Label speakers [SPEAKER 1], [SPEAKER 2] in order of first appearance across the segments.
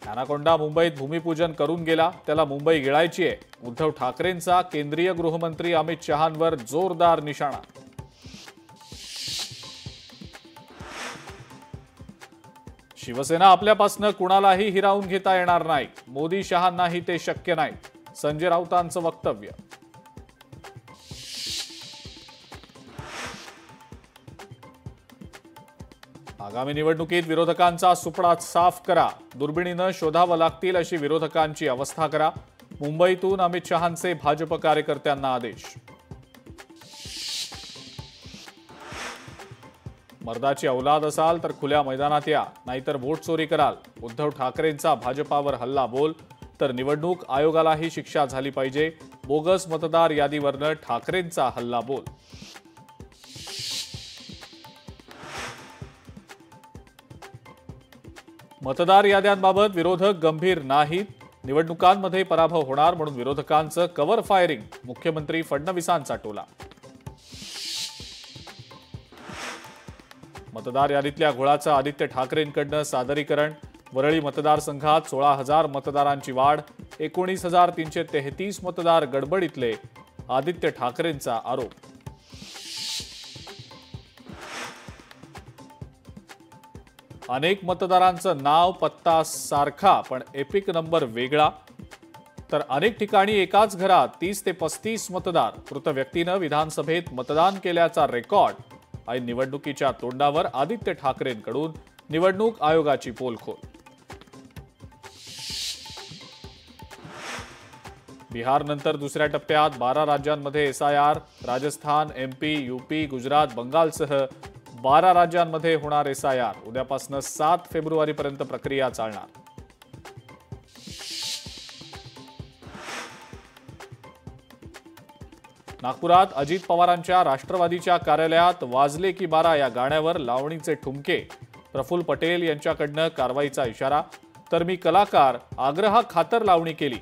[SPEAKER 1] Anaconda मुंबईत भूमिपूजन करून गेला, त्याला मुंबई गिळायची आहे. उद्धव ठाकरेंचा केंद्रीय गृहमंत्री अमित शहांवर जोरदार निशाणा. शिवसेना आपल्यापासून कुणालाही हिरावून घेता येणार नाही. मोदी शहांनाही ते शक्य नाही. संजय राऊतांचं वक्तव्य. आगामी निवडणुकीत विरोधकांचा सुपडा साफ करा. दुर्बिणीनं शोधावं लागतील अशी विरोधकांची अवस्था करा. मुंबईतून अमित शहांचे भाजप कार्यकर्त्यांना आदेश. मर्दाची औलाद असाल तर खुल्या मैदानात या, नाहीतर वोट चोरी कराल. उद्धव ठाकरेंचा भाजपावर हल्ला बोल, तर निवडणूक आयोगालाही शिक्षा झाली पाहिजे. बोगस मतदार यादीवरनं ठाकरेंचा हल्ला बोल. मतदार याद्यांबाबत विरोधक गंभीर नाहीत. निवडणुकांमध्ये पराभव होणार म्हणून विरोधकांचं कव्हर फायरिंग. मुख्यमंत्री फडणवीसांचा टोला. मतदार यादीतल्या घोळाचं आदित्य ठाकरेंकडनं सादरीकरण. वरळी मतदारसंघात 16,000 मतदारांची वाढ. 19,333 मतदार गडबडीतले. आदित्य ठाकरेंचा आरोप. अनेक मतदारांचं नाव पत्ता सारखा पण एपिक नंबर वेगळा. तर अनेक ठिकाणी एकाच घरात 30 ते 35 मतदार. मृत व्यक्तीनं विधानसभेत मतदान केल्याचा रेकॉर्ड. ऐन निवडणुकीच्या तोंडावर आदित्य ठाकरेंकडून निवडणूक आयोगाची पोलखोल. बिहारनंतर दुसऱ्या टप्प्यात 12 राज्यांमध्ये SIR. Rajasthan, MP, UP, Gujarat, बंगालसह 12 राज्यांमध्ये होणार एसआयआर. उद्यापासून 7 फेब्रुवारीपर्यंत प्रक्रिया चालणार. नागपुरात अजित पवारांच्या राष्ट्रवादीच्या कार्यालयात वाजले की 12 या गाण्यावर लावणीचे ठुमके. प्रफुल्ल पटेल यांच्याकडनं कारवाईचा इशारा. तर मी कलाकार आग्रहाखातर लावणी केली.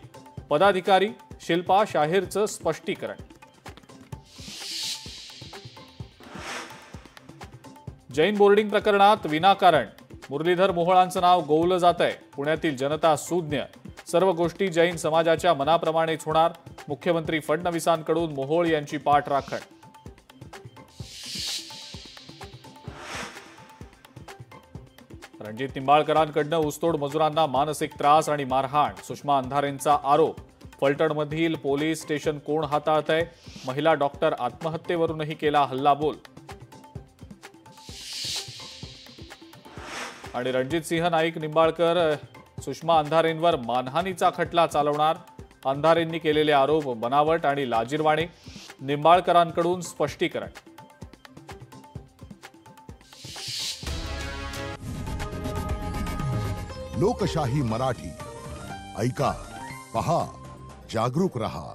[SPEAKER 1] पदाधिकारी शिल्पा शाहीरचं स्पष्टीकरण. जैन बोर्डिंग प्रकरणात विनाकारण मुरलीधर मोहोळांचं नाव गोवलं जात आहे. पुण्यातील जनता सुज्ञ. सर्व गोष्टी जैन समाजाच्या मनाप्रमाणेच होणार. मुख्यमंत्री फडणवीसांकडून मोहोळ यांची पाठराखण. रणजित निंबाळकरांकडनं ऊसतोड मजुरांना मानसिक त्रास आणि मारहाण. सुषमा अंधारेंचा आरोप. फलटणमधील पोलीस स्टेशन कोण हाताळतंय? महिला डॉक्टर आत्महत्येवरूनही केला हल्लाबोल. आणि रणजितसिंह नाईक निंबाळकर सुषमा अंधारेंवर मानहानीचा खटला चालवणार. अंधारेंनी केलेले आरोप बनावट आणि लाजिरवाणे. निंबाळकरांकडून स्पष्टीकरण.
[SPEAKER 2] लोकशाही मराठी ऐका, पहा, जागरूक रहा.